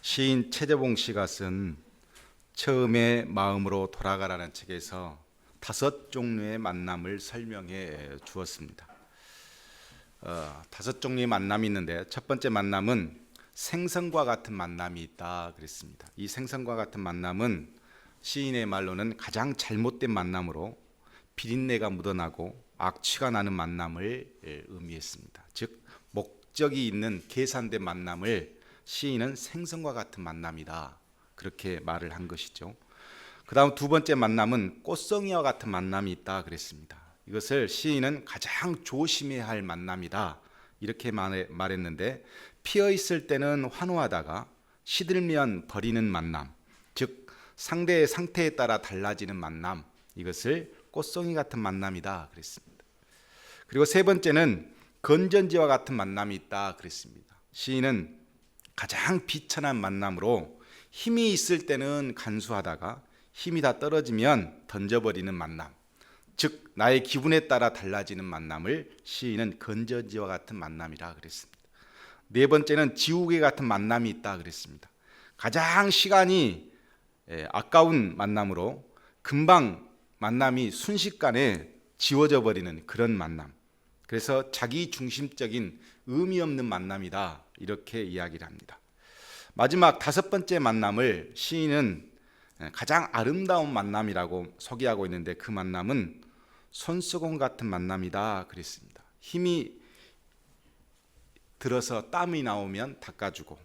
시인 최재봉 씨가 쓴 처음의 마음으로 돌아가라는 책에서 5종류의 만남을 설명해 주었습니다. 5종류의 만남이 있는데 첫 번째 만남은 생선과 같은 만남이 있다 그랬습니다. 이 생선과 같은 만남은 시인의 말로는 가장 잘못된 만남으로 비린내가 묻어나고 악취가 나는 만남을 의미했습니다. 즉 목적이 있는 계산된 만남을 시인은 생선과 같은 만남이다 그렇게 말을 한 것이죠. 그 다음 두 번째 만남은 꽃송이와 같은 만남이 있다 그랬습니다. 이것을 시인은 가장 조심해야 할 만남이다 이렇게 말했는데, 피어 있을 때는 환호하다가 시들면 버리는 만남, 즉 상대의 상태에 따라 달라지는 만남, 이것을 꽃송이 같은 만남이다 그랬습니다. 그리고 세 번째는 건전지와 같은 만남이 있다 그랬습니다. 시인은 가장 비천한 만남으로 힘이 있을 때는 간수하다가 힘이 다 떨어지면 던져버리는 만남, 즉 나의 기분에 따라 달라지는 만남을 시인은 건전지와 같은 만남이라 그랬습니다. 네 번째는 지우개 같은 만남이 있다 그랬습니다. 가장 시간이 아까운 만남으로 금방 만남이 순식간에 지워져 버리는 그런 만남, 그래서 자기 중심적인 의미 없는 만남이다 이렇게 이야기를 합니다. 마지막 다섯 번째 만남을 시인은 가장 아름다운 만남이라고 소개하고 있는데, 그 만남은 손수건 같은 만남이다 그랬습니다. 힘이 들어서 땀이 나오면 닦아주고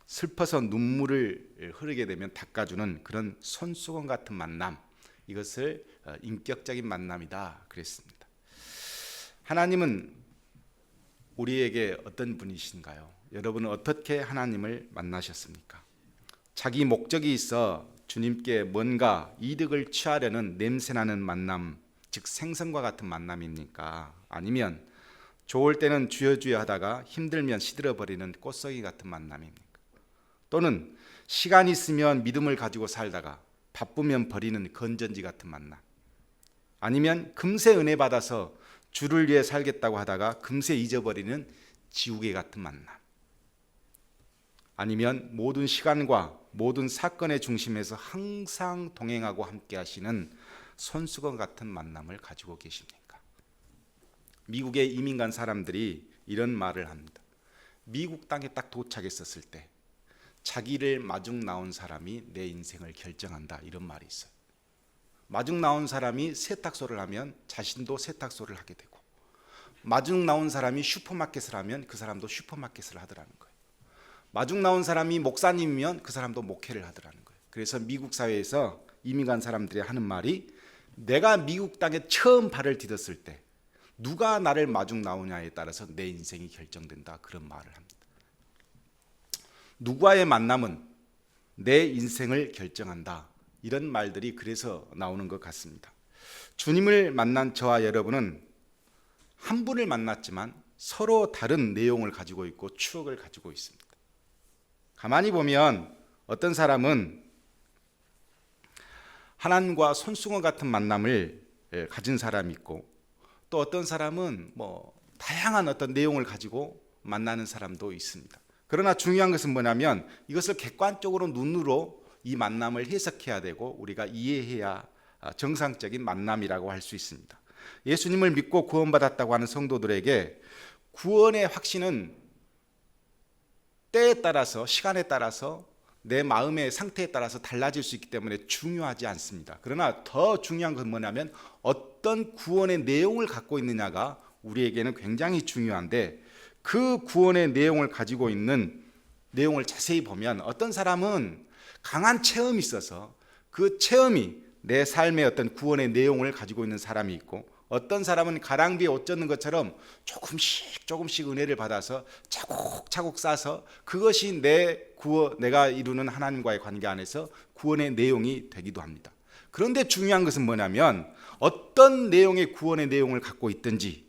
슬퍼서 눈물을 흐르게 되면 닦아주는 그런 손수건 같은 만남, 이것을 인격적인 만남이다 그랬습니다. 하나님은 우리에게 어떤 분이신가요? 여러분은 어떻게 하나님을 만나셨습니까? 자기 목적이 있어 주님께 뭔가 이득을 취하려는 냄새나는 만남, 즉 생선과 같은 만남입니까? 아니면 좋을 때는 주여주여 하다가 힘들면 시들어버리는 꽃송이 같은 만남입니까? 또는 시간 있으면 믿음을 가지고 살다가 바쁘면 버리는 건전지 같은 만남, 아니면 금세 은혜 받아서 주를 위해 살겠다고 하다가 금세 잊어버리는 지우개 같은 만남, 아니면 모든 시간과 모든 사건의 중심에서 항상 동행하고 함께 하시는 손수건 같은 만남을 가지고 계십니까? 미국에 이민 간 사람들이 이런 말을 합니다. 미국 땅에 딱 도착했었을 때 자기를 마중 나온 사람이 내 인생을 결정한다, 이런 말이 있어요. 마중 나온 사람이 세탁소를 하면 자신도 세탁소를 하게 되고, 마중 나온 사람이 슈퍼마켓을 하면 그 사람도 슈퍼마켓을 하더라는 거예요. 마중 나온 사람이 목사님이면 그 사람도 목회를 하더라는 거예요. 그래서 미국 사회에서 이민 간 사람들이 하는 말이, 내가 미국 땅에 처음 발을 디뎠을 때 누가 나를 마중 나오냐에 따라서 내 인생이 결정된다, 그런 말을 합니다. 누구와의 만남은 내 인생을 결정한다, 이런 말들이 그래서 나오는 것 같습니다. 주님을 만난 저와 여러분은 한 분을 만났지만 서로 다른 내용을 가지고 있고 추억을 가지고 있습니다. 가만히 보면 어떤 사람은 하나님과 손수건 같은 만남을 가진 사람이 있고, 또 어떤 사람은 다양한 어떤 내용을 가지고 만나는 사람도 있습니다. 그러나 중요한 것은 뭐냐면 이것을 객관적으로 눈으로 이 만남을 해석해야 되고 우리가 이해해야 정상적인 만남이라고 할 수 있습니다. 예수님을 믿고 구원받았다고 하는 성도들에게 구원의 확신은 때에 따라서, 시간에 따라서, 내 마음의 상태에 따라서 달라질 수 있기 때문에 중요하지 않습니다. 그러나 더 중요한 건 뭐냐면 어떤 구원의 내용을 갖고 있느냐가 우리에게는 굉장히 중요한데, 그 구원의 내용을 가지고 있는 내용을 자세히 보면 어떤 사람은 강한 체험이 있어서 그 체험이 내 삶의 어떤 구원의 내용을 가지고 있는 사람이 있고, 어떤 사람은 가랑비에 옷 젖는 것처럼 조금씩 은혜를 받아서 차곡차곡 쌓아서 그것이 내가 이루는 하나님과의 관계 안에서 구원의 내용이 되기도 합니다. 그런데 중요한 것은 뭐냐면 어떤 내용의 구원의 내용을 갖고 있든지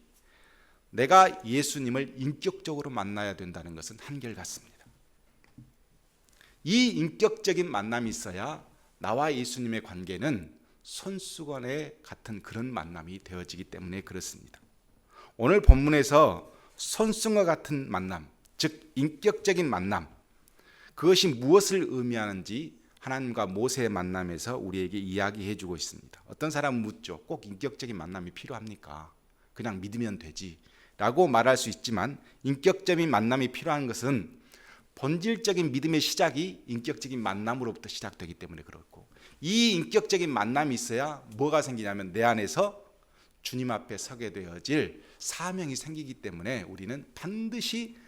내가 예수님을 인격적으로 만나야 된다는 것은 한결같습니다. 이 인격적인 만남이 있어야 나와 예수님의 관계는 손수건에 같은 그런 만남이 되어지기 때문에 그렇습니다. 오늘 본문에서 손수건 같은 만남, 즉 인격적인 만남, 그것이 무엇을 의미하는지 하나님과 모세의 만남에서 우리에게 이야기해 주고 있습니다. 어떤 사람은 묻죠. 꼭 인격적인 만남이 필요합니까? 그냥 믿으면 되지 라고 말할 수 있지만, 인격적인 만남이 필요한 것은 본질적인 믿음의 시작이 인격적인 만남으로부터 시작되기 때문에 그렇고, 이 인격적인 만남이 있어야 뭐가 생기냐면 내 안에서 주님 앞에 서게 되어질 사명이 생기기 때문에 우리는 반드시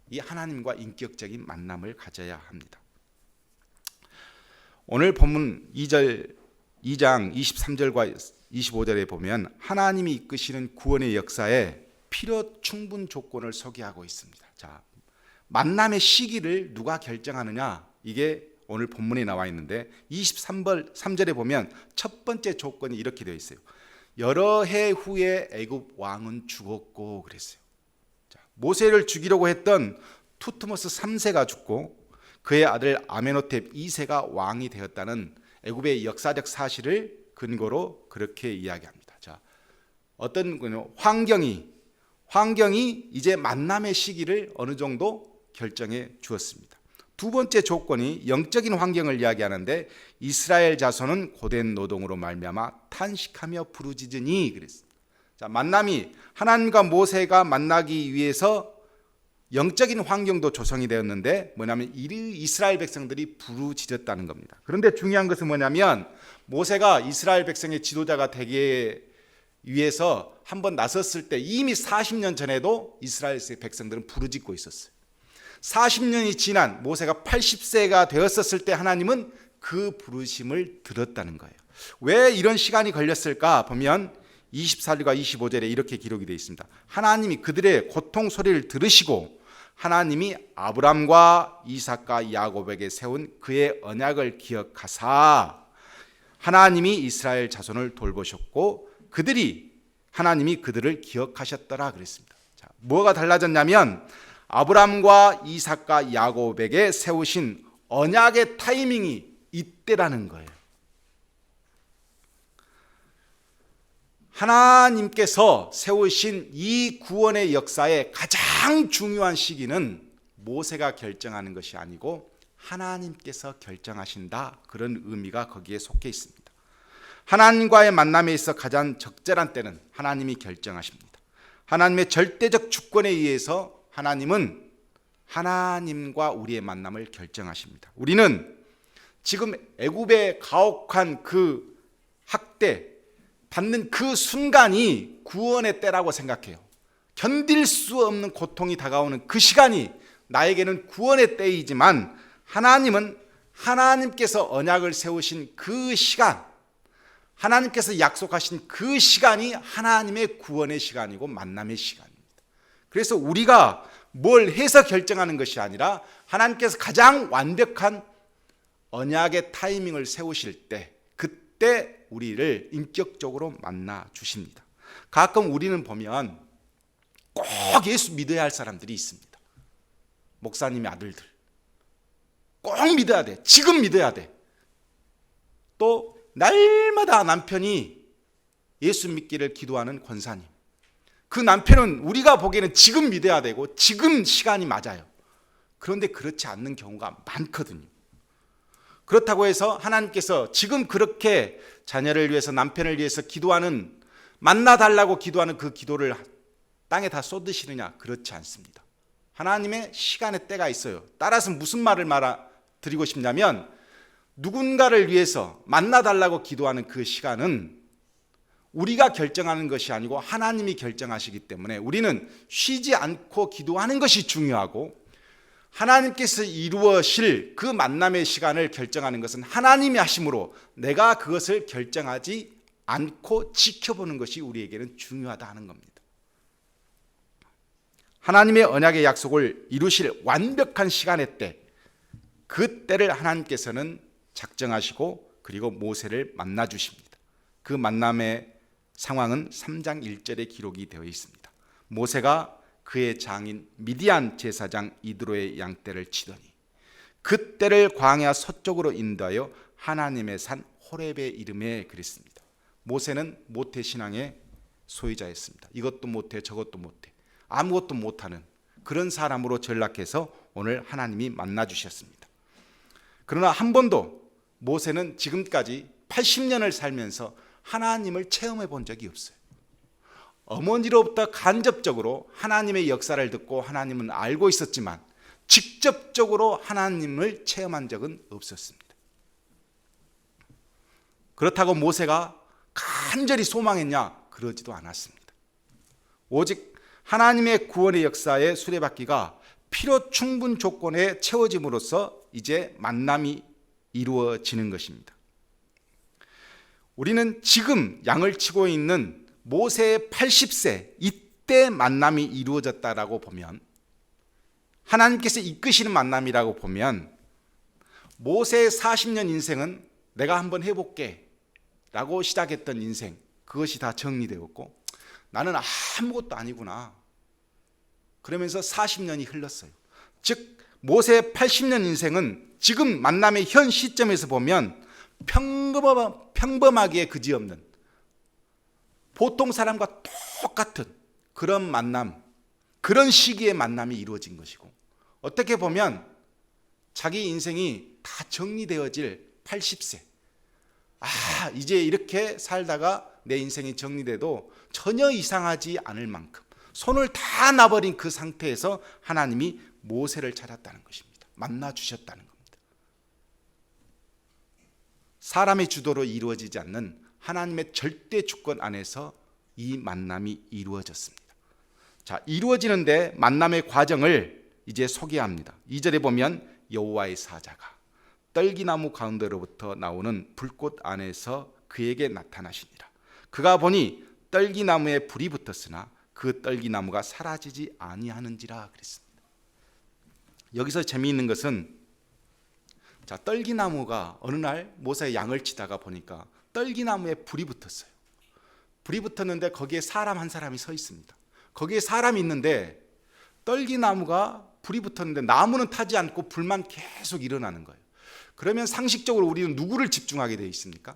이 하나님과 인격적인 만남을 가져야 합니다. 오늘 본문 2장 23절과 25절에 보면 하나님이 이끄시는 구원의 역사에 필요 충분 조건을 소개하고 있습니다. 자, 만남의 시기를 누가 결정하느냐, 이게 오늘 본문에 나와 있는데 23절에 보면 첫 번째 조건이 이렇게 되어 있어요. 여러 해 후에 애굽 왕은 죽었고 그랬어요. 자, 모세를 죽이려고 했던 투트모스 3세가 죽고 그의 아들 아메노텝 2세가 왕이 되었다는 애굽의 역사적 사실을 근거로 그렇게 이야기합니다. 자, 어떤 환경이 이제 만남의 시기를 어느 정도 결정해 주었습니다. 두 번째 조건이 영적인 환경을 이야기하는데 이스라엘 자손은 고된 노동으로 말미암아 탄식하며 부르짖으니 그랬습니다. 자, 만남이 하나님과 모세가 만나기 위해서 영적인 환경도 조성이 되었는데 뭐냐면 이스라엘 백성들이 부르짖었다는 겁니다. 그런데 중요한 것은 뭐냐면 모세가 이스라엘 백성의 지도자가 되기 위해서 한번 나섰을 때 이미 40년 전에도 이스라엘 백성들은 부르짖고 있었어요. 40년이 지난 모세가 80세가 되었었을 때 하나님은 그 부르심을 들었다는 거예요. 왜 이런 시간이 걸렸을까 보면 24절과 25절에 이렇게 기록이 되어 있습니다. 하나님이 그들의 고통 소리를 들으시고 하나님이 아브람과 이삭과 야곱에게 세운 그의 언약을 기억하사 하나님이 이스라엘 자손을 돌보셨고 하나님이 그들을 기억하셨더라 그랬습니다. 자, 뭐가 달라졌냐면 아브람과 이삭과 야곱에게 세우신 언약의 타이밍이 이때라는 거예요. 하나님께서 세우신 이 구원의 역사의 가장 중요한 시기는 모세가 결정하는 것이 아니고 하나님께서 결정하신다, 그런 의미가 거기에 속해 있습니다. 하나님과의 만남에 있어 가장 적절한 때는 하나님이 결정하십니다. 하나님의 절대적 주권에 의해서 하나님은 하나님과 우리의 만남을 결정하십니다. 우리는 지금 애굽의 가혹한 그 학대 받는 그 순간이 구원의 때라고 생각해요. 견딜 수 없는 고통이 다가오는 그 시간이 나에게는 구원의 때이지만 하나님은 하나님께서 언약을 세우신 그 시간, 하나님께서 약속하신 그 시간이 하나님의 구원의 시간이고 만남의 시간입니다. 그래서 우리가 뭘 해서 결정하는 것이 아니라 하나님께서 가장 완벽한 언약의 타이밍을 세우실 때, 그때 우리를 인격적으로 만나 주십니다. 가끔 우리는 보면 꼭 예수 믿어야 할 사람들이 있습니다. 목사님의 아들들 꼭 믿어야 돼, 지금 믿어야 돼. 또 날마다 남편이 예수 믿기를 기도하는 권사님, 그 남편은 우리가 보기에는 지금 믿어야 되고 지금 시간이 맞아요. 그런데 그렇지 않는 경우가 많거든요. 그렇다고 해서 하나님께서 지금 그렇게 자녀를 위해서, 남편을 위해서 기도하는, 만나달라고 기도하는 그 기도를 땅에 다 쏟으시느냐? 그렇지 않습니다. 하나님의 시간의 때가 있어요. 따라서 무슨 말을 드리고 싶냐면 누군가를 위해서 만나달라고 기도하는 그 시간은 우리가 결정하는 것이 아니고 하나님이 결정하시기 때문에 우리는 쉬지 않고 기도하는 것이 중요하고, 하나님께서 이루어질 그 만남의 시간을 결정하는 것은 하나님이 하심으로 내가 그것을 결정하지 않고 지켜보는 것이 우리에게는 중요하다 하는 겁니다. 하나님의 언약의 약속을 이루실 완벽한 시간의 때, 그 때를 하나님께서는 작정하시고 그리고 모세를 만나 주십니다. 그 만남의 상황은 3장 1절에 기록이 되어 있습니다. 모세가 그의 장인 미디안 제사장 이드로의 양떼를 치더니 그 떼를 광야 서쪽으로 인도하여 하나님의 산 호렙의 이름에 그랬습니다. 모세는 모태신앙의 소유자였습니다. 이것도 못해 저것도 못해 아무것도 못하는 그런 사람으로 전락해서 오늘 하나님이 만나 주셨습니다. 그러나 한 번도 모세는 지금까지 80년을 살면서 하나님을 체험해 본 적이 없어요. 어머니로부터 간접적으로 하나님의 역사를 듣고 하나님은 알고 있었지만 직접적으로 하나님을 체험한 적은 없었습니다. 그렇다고 모세가 간절히 소망했냐? 그러지도 않았습니다. 오직 하나님의 구원의 역사의 수레바퀴가 필요 충분 조건에 채워짐으로써 이제 만남이 이루어지는 것입니다. 우리는 지금 양을 치고 있는 모세의 80세 이때 만남이 이루어졌다라고 보면, 하나님께서 이끄시는 만남이라고 보면, 모세의 40년 인생은 내가 한번 해볼게 라고 시작했던 인생, 그것이 다 정리되었고 나는 아무것도 아니구나 그러면서 40년이 흘렀어요. 즉 모세의 80년 인생은 지금 만남의 현 시점에서 보면 평범하기에 그지없는 보통 사람과 똑같은 그런 만남, 그런 시기의 만남이 이루어진 것이고, 어떻게 보면 자기 인생이 다 정리되어질 80세, 이제 이렇게 살다가 내 인생이 정리돼도 전혀 이상하지 않을 만큼 손을 다 놔버린 그 상태에서 하나님이 모세를 찾았다는 것입니다. 만나 주셨다는 겁니다. 사람의 주도로 이루어지지 않는 하나님의 절대 주권 안에서 이 만남이 이루어졌습니다. 자, 이루어지는데 만남의 과정을 이제 소개합니다. 2절에 보면 여호와의 사자가 떨기나무 가운데로부터 나오는 불꽃 안에서 그에게 나타나시니라. 그가 보니 떨기나무에 불이 붙었으나 그 떨기나무가 사라지지 아니하는지라 그랬습니다. 여기서 재미있는 것은, 자, 떨기나무가 어느 날 모세의 양을 치다가 보니까 떨기나무에 불이 붙었어요. 불이 붙었는데 거기에 사람 한 사람이 서 있습니다. 거기에 사람이 있는데 떨기나무가 불이 붙었는데 나무는 타지 않고 불만 계속 일어나는 거예요. 그러면 상식적으로 우리는 누구를 집중하게 되어 있습니까?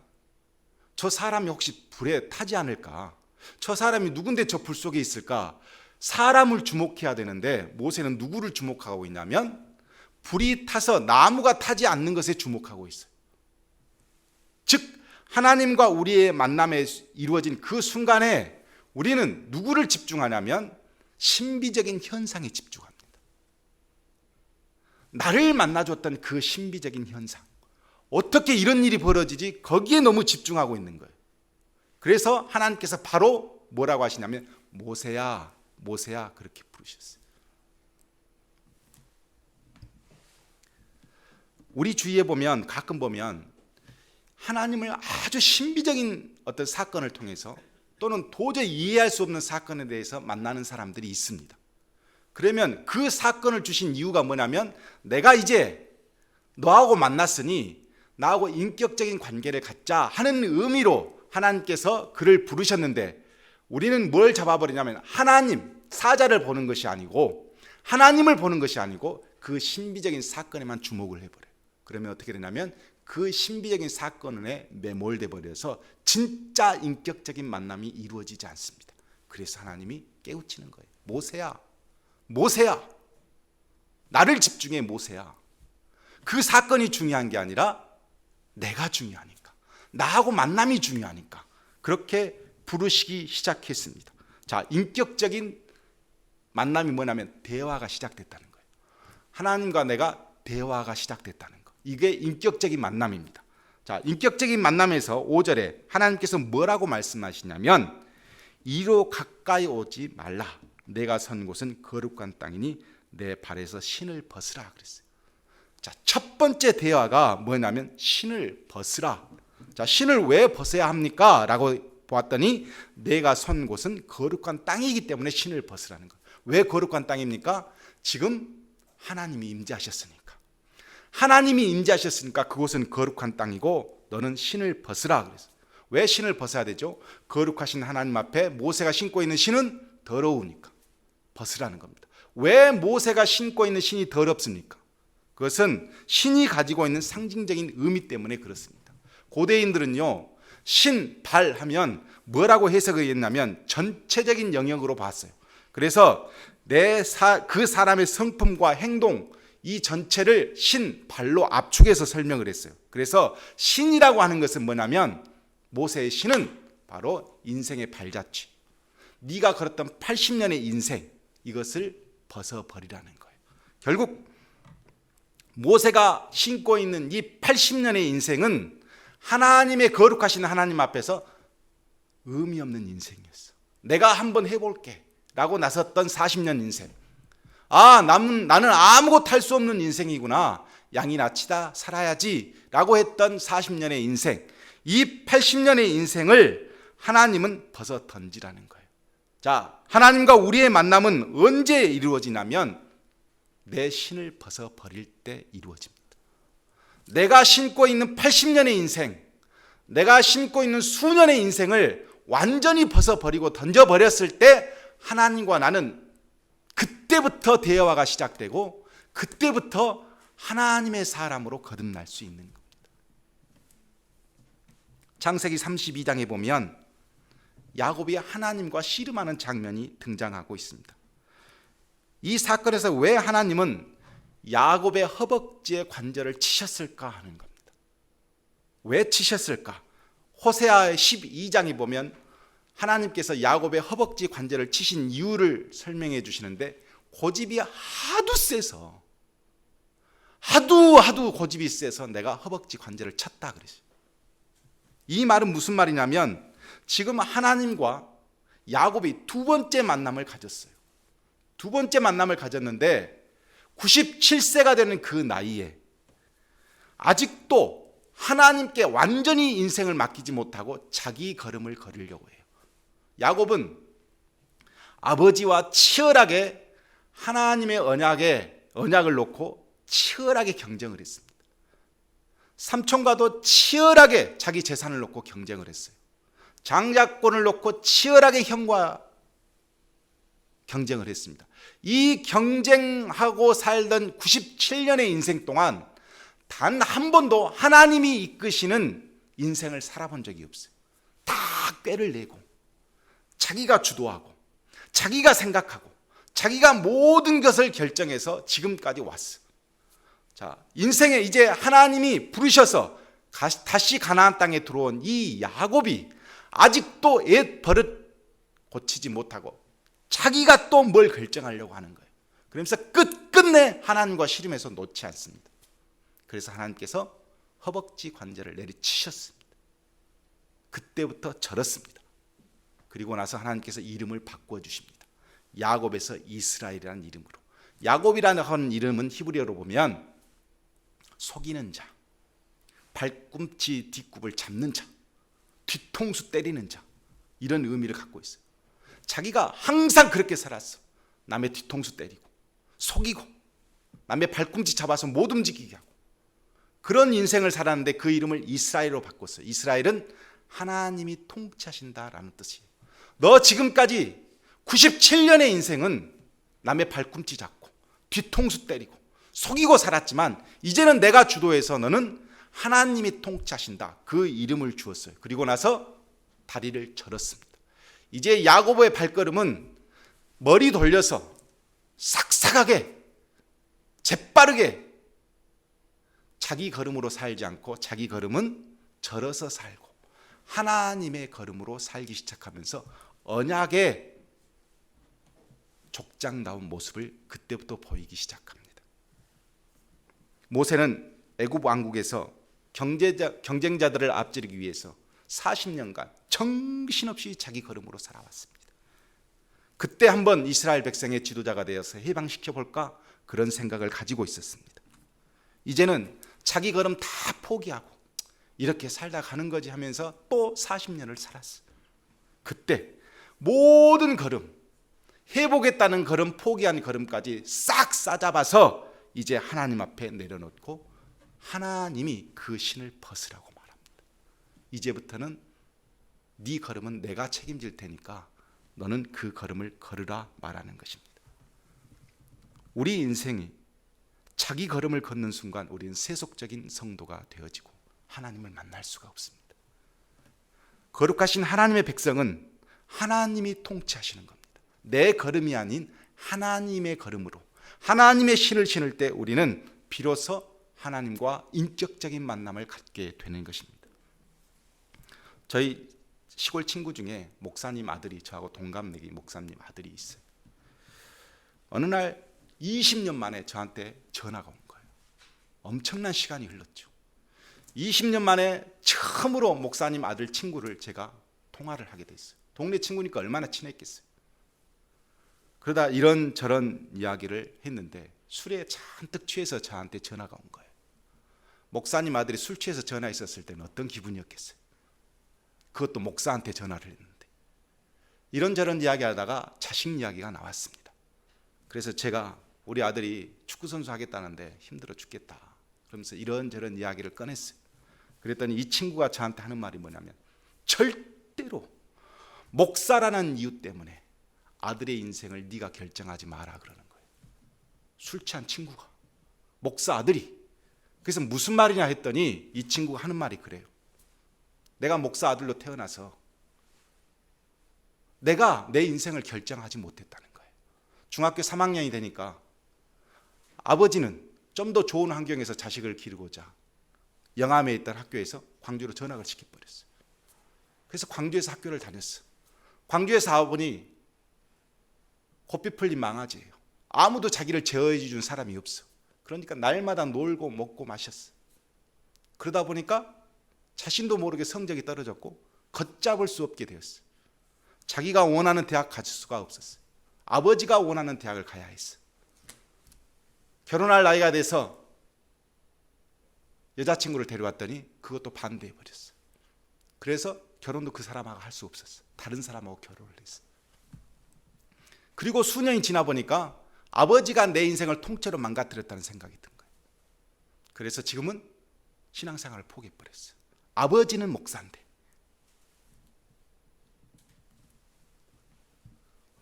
저 사람이 혹시 불에 타지 않을까? 저 사람이 누군데 저 불 속에 있을까? 사람을 주목해야 되는데 모세는 누구를 주목하고 있냐면 불이 타서 나무가 타지 않는 것에 주목하고 있어요. 즉 하나님과 우리의 만남에 이루어진 그 순간에 우리는 누구를 집중하냐면 신비적인 현상에 집중합니다. 나를 만나줬던 그 신비적인 현상, 어떻게 이런 일이 벌어지지? 거기에 너무 집중하고 있는 거예요. 그래서 하나님께서 바로 뭐라고 하시냐면 모세야, 모세야 그렇게 부르셨어요. 우리 주위에 보면 가끔 보면 하나님을 아주 신비적인 어떤 사건을 통해서 또는 도저히 이해할 수 없는 사건에 대해서 만나는 사람들이 있습니다. 그러면 그 사건을 주신 이유가 뭐냐면 내가 이제 너하고 만났으니 나하고 인격적인 관계를 갖자 하는 의미로 하나님께서 그를 부르셨는데, 우리는 뭘 잡아버리냐면 하나님, 사자를 보는 것이 아니고 하나님을 보는 것이 아니고 그 신비적인 사건에만 주목을 해버려요. 그러면 어떻게 되냐면 그 신비적인 사건에 매몰돼 버려서 진짜 인격적인 만남이 이루어지지 않습니다. 그래서 하나님이 깨우치는 거예요. 모세야, 모세야, 나를 집중해. 모세야, 그 사건이 중요한 게 아니라 내가 중요하니까, 나하고 만남이 중요하니까 그렇게 부르시기 시작했습니다. 자, 인격적인 만남이 뭐냐면 대화가 시작됐다는 거예요. 하나님과 내가 대화가 시작됐다는 거, 이게 인격적인 만남입니다. 자, 인격적인 만남에서 5절에 하나님께서 뭐라고 말씀하시냐면 이로 가까이 오지 말라. 내가 선 곳은 거룩한 땅이니 내 발에서 신을 벗으라 그랬어요. 자, 첫 번째 대화가 뭐냐면 신을 벗으라. 자, 신을 왜 벗어야 합니까? 라고 보았더니 내가 선 곳은 거룩한 땅이기 때문에 신을 벗으라는 거예요. 왜 거룩한 땅입니까? 지금 하나님이 임재하셨으니까. 하나님이 임재하셨으니까 그곳은 거룩한 땅이고 너는 신을 벗으라 그랬어요. 왜 신을 벗어야 되죠? 거룩하신 하나님 앞에 모세가 신고 있는 신은 더러우니까 벗으라는 겁니다. 왜 모세가 신고 있는 신이 더럽습니까? 그것은 신이 가지고 있는 상징적인 의미 때문에 그렇습니다. 고대인들은요, 신, 발 하면 뭐라고 해석을 했냐면 전체적인 영역으로 봤어요. 그래서 그 사람의 성품과 행동, 이 전체를 신, 발로 압축해서 설명을 했어요. 그래서 신이라고 하는 것은 뭐냐면 모세의 신은 바로 인생의 발자취. 네가 걸었던 80년의 인생, 이것을 벗어버리라는 거예요. 결국 모세가 신고 있는 이 80년의 인생은 하나님의 거룩하신 하나님 앞에서 의미 없는 인생이었어. 내가 한번 해볼게 라고 나섰던 40년 인생. 나는 아무것도 할 수 없는 인생이구나. 양이나 치다 살아야지 라고 했던 40년의 인생. 이 80년의 인생을 하나님은 벗어 던지라는 거예요. 자, 하나님과 우리의 만남은 언제 이루어지냐면 내 신을 벗어 버릴 때 이루어집니다. 내가 신고 있는 80년의 인생, 내가 신고 있는 수년의 인생을 완전히 벗어 버리고 던져 버렸을 때 하나님과 나는 그때부터 대화가 시작되고 그때부터 하나님의 사람으로 거듭날 수 있는 겁니다. 창세기 32장에 보면 야곱이 하나님과 씨름하는 장면이 등장하고 있습니다. 이 사건에서 왜 하나님은 야곱의 허벅지에 관절을 치셨을까 하는 겁니다. 왜 치셨을까? 호세아 12장에 보면 하나님께서 야곱의 허벅지 관절을 치신 이유를 설명해 주시는데 고집이 하도 세서 하도 고집이 세서 내가 허벅지 관절을 쳤다 그랬어요. 이 말은 무슨 말이냐면 지금 하나님과 야곱이 두 번째 만남을 가졌어요. 두 번째 만남을 가졌는데 97세가 되는 그 나이에 아직도 하나님께 완전히 인생을 맡기지 못하고 자기 걸음을 걸으려고 해요. 야곱은 아버지와 치열하게 하나님의 언약을 놓고 치열하게 경쟁을 했습니다. 삼촌과도 치열하게 자기 재산을 놓고 경쟁을 했어요. 장자권을 놓고 치열하게 형과 경쟁을 했습니다. 이 경쟁하고 살던 97년의 인생 동안 단 한 번도 하나님이 이끄시는 인생을 살아본 적이 없어요. 다 꾀를 내고 자기가 주도하고 자기가 생각하고 자기가 모든 것을 결정해서 지금까지 왔어. 자, 인생에 이제 하나님이 부르셔서 다시 가나안 땅에 들어온 이 야곱이 아직도 옛 버릇 고치지 못하고 자기가 또 뭘 결정하려고 하는 거예요. 그러면서 끝끝내 하나님과 씨름해서 놓지 않습니다. 그래서 하나님께서 허벅지 관절을 내리치셨습니다. 그때부터 절었습니다. 그리고 나서 하나님께서 이름을 바꿔주십니다. 야곱에서 이스라엘이라는 이름으로. 야곱이라는 이름은 히브리어로 보면 속이는 자, 발꿈치 뒷굽을 잡는 자, 뒤통수 때리는 자, 이런 의미를 갖고 있어요. 자기가 항상 그렇게 살았어. 남의 뒤통수 때리고 속이고 남의 발꿈치 잡아서 못 움직이게 하고 그런 인생을 살았는데 그 이름을 이스라엘로 바꿨어요. 이스라엘은 하나님이 통치하신다라는 뜻이에요. 너 지금까지 97년의 인생은 남의 발꿈치 잡고 뒤통수 때리고 속이고 살았지만 이제는 내가 주도해서 너는 하나님이 통치하신다. 그 이름을 주었어요. 그리고 나서 다리를 절었습니다. 이제 야고보의 발걸음은 머리 돌려서 싹싹하게 재빠르게 자기 걸음으로 살지 않고 자기 걸음은 절어서 살고 하나님의 걸음으로 살기 시작하면서 언약의 족장다운 모습을 그때부터 보이기 시작합니다. 모세는 애굽 왕국에서 경쟁자들을 앞지르기 위해서 40년간 정신없이 자기 걸음으로 살아왔습니다. 그때 한번 이스라엘 백성의 지도자가 되어서 해방시켜볼까 그런 생각을 가지고 있었습니다. 이제는 자기 걸음 다 포기하고 이렇게 살다 가는 거지 하면서 또 40년을 살았어요. 그때 모든 걸음, 해보겠다는 걸음, 포기한 걸음까지 싹 싸잡아서 이제 하나님 앞에 내려놓고 하나님이 그 신을 벗으라고 말합니다. 이제부터는 네 걸음은 내가 책임질 테니까 너는 그 걸음을 걸으라 말하는 것입니다. 우리 인생이 자기 걸음을 걷는 순간 우리는 세속적인 성도가 되어지고 하나님을 만날 수가 없습니다. 거룩하신 하나님의 백성은 하나님이 통치하시는 겁니다. 내 걸음이 아닌 하나님의 걸음으로 하나님의 신을 신을 때 우리는 비로소 하나님과 인격적인 만남을 갖게 되는 것입니다. 저희 시골 친구 중에 목사님 아들이, 저하고 동갑내기 목사님 아들이 있어요. 어느 날 20년 만에 저한테 전화가 온 거예요. 엄청난 시간이 흘렀죠. 20년 만에 처음으로 목사님 아들 친구를 제가 통화를 하게 됐어요. 동네 친구니까 얼마나 친했겠어요. 그러다 이런저런 이야기를 했는데 술에 잔뜩 취해서 저한테 전화가 온 거예요. 목사님 아들이 술 취해서 전화했었을 때는 어떤 기분이었겠어요. 그것도 목사한테 전화를 했는데. 이런저런 이야기하다가 자식 이야기가 나왔습니다. 그래서 제가 우리 아들이 축구선수 하겠다는데 힘들어 죽겠다 그러면서 이런저런 이야기를 꺼냈어요. 그랬더니 이 친구가 저한테 하는 말이 뭐냐면, 절대로 목사라는 이유 때문에 아들의 인생을 네가 결정하지 마라 그러는 거예요. 술 취한 친구가, 목사 아들이. 그래서 무슨 말이냐 했더니 이 친구가 하는 말이 그래요. 내가 목사 아들로 태어나서 내가 내 인생을 결정하지 못했다는 거예요. 중학교 3학년이 되니까 아버지는 좀 더 좋은 환경에서 자식을 기르고자 영암에 있던 학교에서 광주로 전학을 시켜버렸어요. 그래서 광주에서 학교를 다녔어. 광주에서 아버니 고삐 풀린 망아지예요. 아무도 자기를 제어해 준 사람이 없어. 그러니까 날마다 놀고 먹고 마셨어. 그러다 보니까 자신도 모르게 성적이 떨어졌고 걷잡을 수 없게 되었어. 자기가 원하는 대학 갈 수가 없었어. 아버지가 원하는 대학을 가야 했어. 결혼할 나이가 돼서 여자친구를 데려왔더니 그것도 반대해버렸어. 그래서 결혼도 그 사람하고 할 수 없었어. 다른 사람하고 결혼을 했어. 그리고 수년이 지나 보니까 아버지가 내 인생을 통째로 망가뜨렸다는 생각이 든 거예요. 그래서 지금은 신앙생활을 포기해버렸어요. 아버지는 목사인데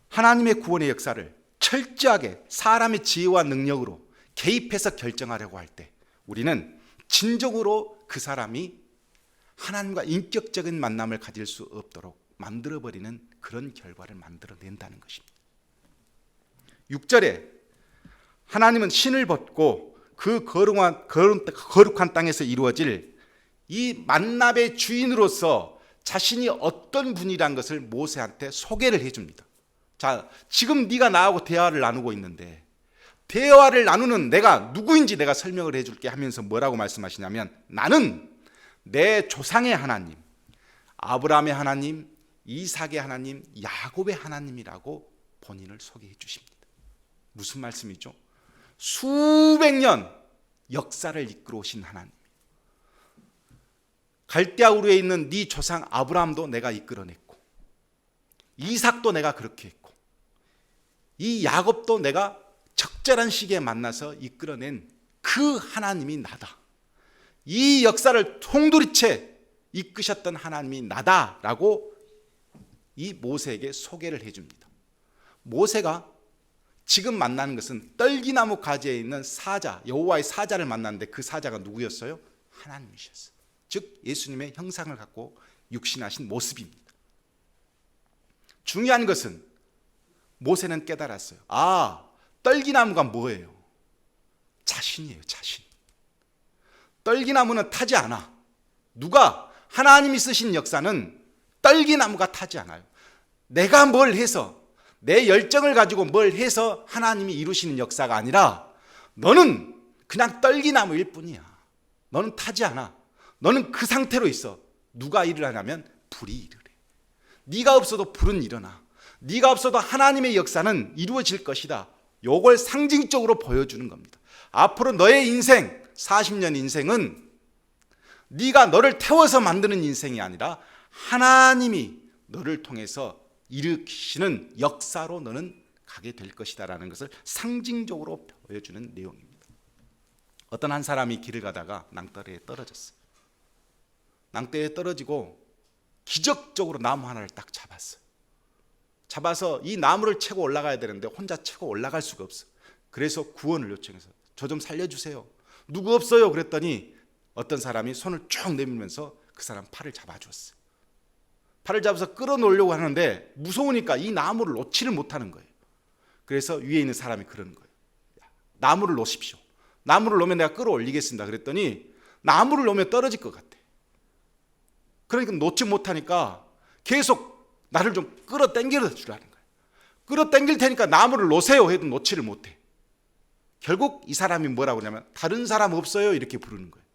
하나님의 구원의 역사를 철저하게 사람의 지혜와 능력으로 개입해서 결정하려고 할 때 우리는 진정으로 그 사람이 하나님과 인격적인 만남을 가질 수 없도록 만들어버리는 그런 결과를 만들어낸다는 것입니다. 6절에 하나님은 신을 벗고 그 거룩한 땅에서 이루어질 이 만남의 주인으로서 자신이 어떤 분이란 것을 모세한테 소개를 해줍니다. 자, 지금 네가 나하고 대화를 나누고 있는데 대화를 나누는 내가 누구인지 내가 설명을 해줄게 하면서 뭐라고 말씀하시냐면, 나는 내 조상의 하나님, 아브라함의 하나님, 이삭의 하나님, 야곱의 하나님이라고 본인을 소개해 주십니다. 무슨 말씀이죠? 수백 년 역사를 이끌어 오신 하나님. 갈대아 우르에 있는 네 조상 아브라함도 내가 이끌어냈고, 이삭도 내가 그렇게 했고, 이 야곱도 내가 적절한 시기에 만나서 이끌어낸 그 하나님이 나다. 이 역사를 통두리째 이끄셨던 하나님이 나다라고 이 모세에게 소개를 해줍니다. 모세가 지금 만나는 것은 떨기나무 가지에 있는 사자, 여호와의 사자를 만났는데 그 사자가 누구였어요? 하나님이셨어요. 즉 예수님의 형상을 갖고 육신하신 모습입니다. 중요한 것은 모세는 깨달았어요. 아, 떨기나무가 뭐예요? 자신이에요, 자신. 떨기나무는 타지 않아. 누가? 하나님이 쓰신 역사는 떨기나무가 타지 않아요. 내가 뭘 해서, 내 열정을 가지고 뭘 해서 하나님이 이루시는 역사가 아니라 너는 그냥 떨기나무일 뿐이야. 너는 타지 않아. 너는 그 상태로 있어. 누가 일을 하냐면 불이 일을 해. 네가 없어도 불은 일어나. 네가 없어도 하나님의 역사는 이루어질 것이다. 요걸 상징적으로 보여주는 겁니다. 앞으로 너의 인생, 40년 인생은 네가 너를 태워서 만드는 인생이 아니라 하나님이 너를 통해서 일으키시는 역사로 너는 가게 될 것이다라는 것을 상징적으로 보여주는 내용입니다. 어떤 한 사람이 길을 가다가 낭떠러리에 떨어졌어요. 낭떠러리에 떨어지고 기적적으로 나무 하나를 딱 잡았어요. 잡아서 이 나무를 채고 올라가야 되는데 혼자 채고 올라갈 수가 없어. 그래서 구원을 요청해서 저 좀 살려주세요. 누구 없어요? 그랬더니 어떤 사람이 손을 쭉 내밀면서 그 사람 팔을 잡아주었어요. 팔을 잡아서 끌어놓으려고 하는데 무서우니까 이 나무를 놓지를 못하는 거예요. 그래서 위에 있는 사람이 그러는 거예요. 나무를 놓으십시오. 나무를 놓으면 내가 끌어올리겠습니다. 그랬더니 나무를 놓으면 떨어질 것 같아. 그러니까 놓지 못하니까 계속 나를 좀 끌어당겨 주라는 거예요. 끌어당길 테니까 나무를 놓으세요 해도 놓지를 못해. 결국 이 사람이 뭐라고 하냐면 다른 사람 없어요 이렇게 부르는 거예요.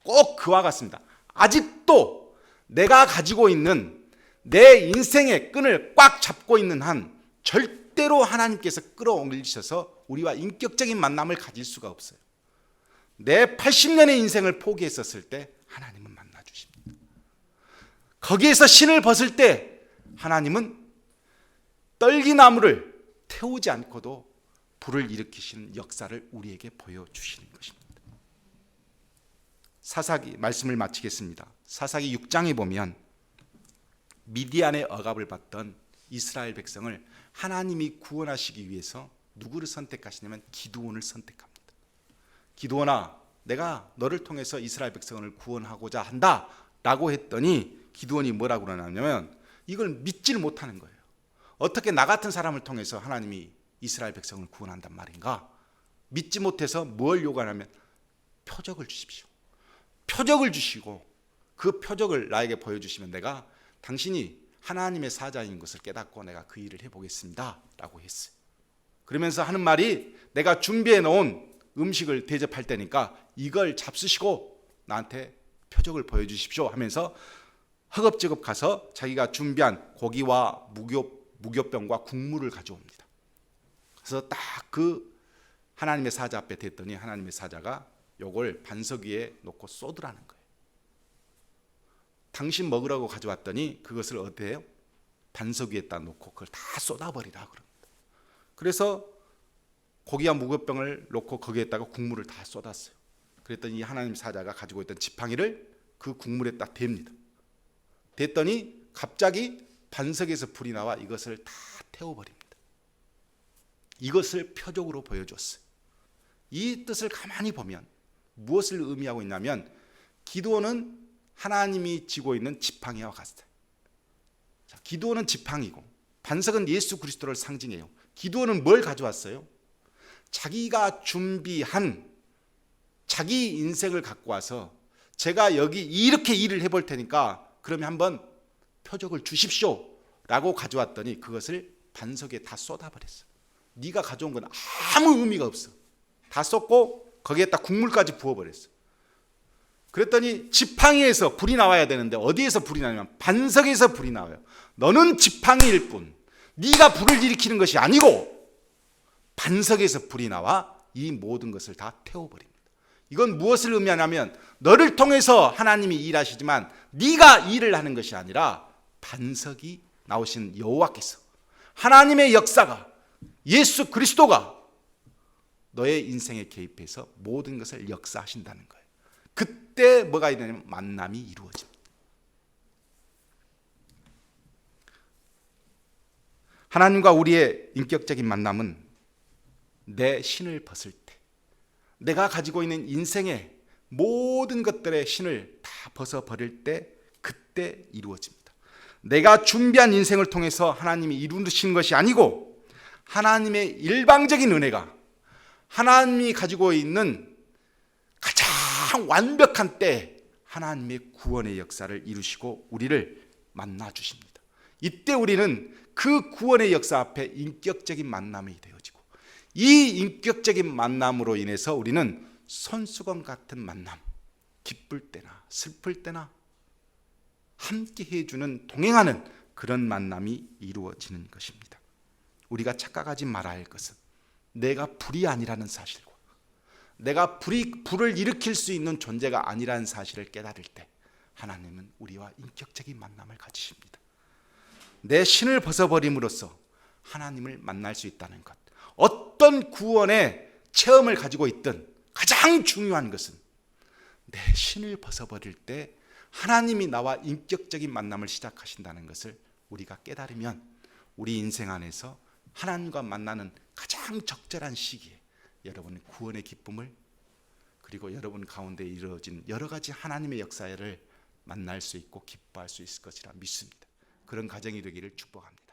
꼭 그와 같습니다. 아직도 내가 가지고 있는 내 인생의 끈을 꽉 잡고 있는 한 절대로 하나님께서 끌어올리셔서 우리와 인격적인 만남을 가질 수가 없어요. 내 80년의 인생을 포기했었을 때 하나님은 만나 주십니다. 거기에서 신을 벗을 때 하나님은 떨기나무를 태우지 않고도 불을 일으키시는 역사를 우리에게 보여주시는 것입니다. 사사기 말씀을 마치겠습니다. 사사기 6장에 보면 미디안의 억압을 받던 이스라엘 백성을 하나님이 구원하시기 위해서 누구를 선택하시냐면 기드온을 선택합니다. 기드온아, 내가 너를 통해서 이스라엘 백성을 구원하고자 한다 라고 했더니 기드온이 뭐라고 그러냐면 이걸 믿지를 못하는 거예요. 어떻게 나 같은 사람을 통해서 하나님이 이스라엘 백성을 구원한단 말인가? 믿지 못해서 뭘 요구하냐면 표적을 주십시오. 표적을 주시고 그 표적을 나에게 보여주시면 내가 당신이 하나님의 사자인 것을 깨닫고 내가 그 일을 해보겠습니다 라고 했어요. 그러면서 하는 말이 내가 준비해 놓은 음식을 대접할 때니까 이걸 잡수시고 나한테 표적을 보여주십시오 하면서 허겁지겁 가서 자기가 준비한 고기와 무교병과 국물을 가져옵니다. 그래서 딱 그 하나님의 사자 앞에 댔더니 하나님의 사자가 요걸 반석 위에 놓고 쏟으라는 거예요. 당신 먹으라고 가져왔더니 그것을 어때요? 반석 위에다 놓고 그걸 다 쏟아버리라 그럽니다. 그래서 고기와 무교병을 놓고 거기에다가 국물을 다 쏟았어요. 그랬더니 이 하나님 사자가 가지고 있던 지팡이를 그 국물에 딱 댑니다. 댔더니 갑자기 반석에서 불이 나와 이것을 다 태워버립니다. 이것을 표적으로 보여줬어요. 이 뜻을 가만히 보면 무엇을 의미하고 있냐면 기드온은 하나님이 쥐고 있는 지팡이와 같아요. 기드온은 지팡이고 반석은 예수 그리스도를 상징해요. 기드온은 뭘 가져왔어요? 자기가 준비한 자기 인생을 갖고 와서 제가 여기 이렇게 일을 해볼 테니까 그러면 한번 표적을 주십시오 라고 가져왔더니 그것을 반석에 다 쏟아버렸어요. 네가 가져온 건 아무 의미가 없어. 다 쏟고 거기에다 국물까지 부어버렸어. 그랬더니 지팡이에서 불이 나와야 되는데 어디에서 불이 나냐면 반석에서 불이 나와요. 너는 지팡이일 뿐 네가 불을 일으키는 것이 아니고 반석에서 불이 나와 이 모든 것을 다 태워버립니다. 이건 무엇을 의미하냐면 너를 통해서 하나님이 일하시지만 네가 일을 하는 것이 아니라 반석이 나오신 여호와께서 하나님의 역사가 예수 그리스도가 너의 인생에 개입해서 모든 것을 역사하신다는 거예요. 그때 뭐가 있냐면 만남이 이루어집니다. 하나님과 우리의 인격적인 만남은 내 신을 벗을 때, 내가 가지고 있는 인생의 모든 것들의 신을 다 벗어버릴 때 그때 이루어집니다. 내가 준비한 인생을 통해서 하나님이 이루신 것이 아니고 하나님의 일방적인 은혜가 하나님이 가지고 있는 가장 완벽한 때 하나님의 구원의 역사를 이루시고 우리를 만나 주십니다. 이때 우리는 그 구원의 역사 앞에 인격적인 만남이 되어지고 이 인격적인 만남으로 인해서 우리는 손수건 같은 만남, 기쁠 때나 슬플 때나 함께 해주는 동행하는 그런 만남이 이루어지는 것입니다. 우리가 착각하지 말아야 할 것은 내가 불이 아니라는 사실과 내가 불을 일으킬 수 있는 존재가 아니라는 사실을 깨달을 때 하나님은 우리와 인격적인 만남을 가지십니다. 내 신을 벗어버림으로써 하나님을 만날 수 있다는 것, 어떤 구원의 체험을 가지고 있든 가장 중요한 것은 내 신을 벗어버릴 때 하나님이 나와 인격적인 만남을 시작하신다는 것을 우리가 깨달으면 우리 인생 안에서 하나님과 만나는 가장 적절한 시기에 여러분 구원의 기쁨을 그리고 여러분 가운데 이루어진 여러 가지 하나님의 역사를 만날 수 있고 기뻐할 수 있을 것이라 믿습니다. 그런 가정이 되기를 축복합니다.